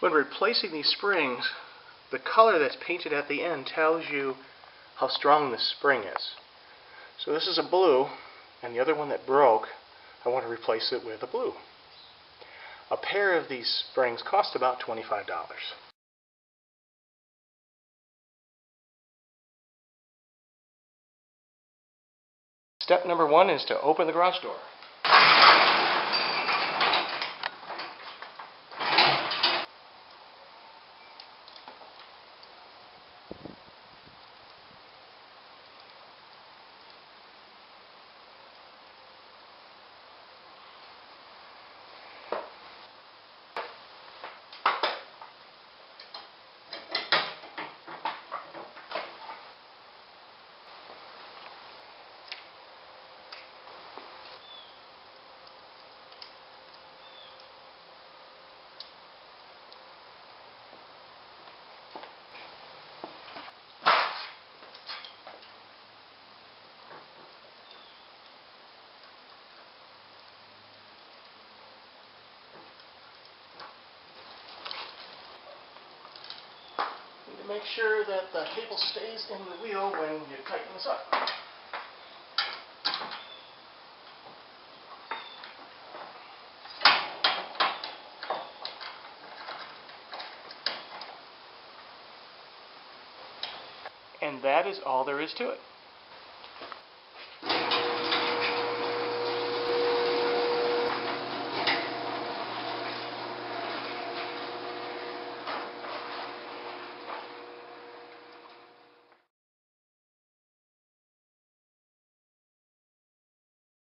When replacing these springs, the color that's painted at the end tells you how strong this spring is. So this is a blue, and the other one that broke, I want to replace it with a blue. A pair of these springs cost about $25. Step number 1 is to open the garage door. Make sure that the cable stays in the wheel when you tighten this up. And that is all there is to it.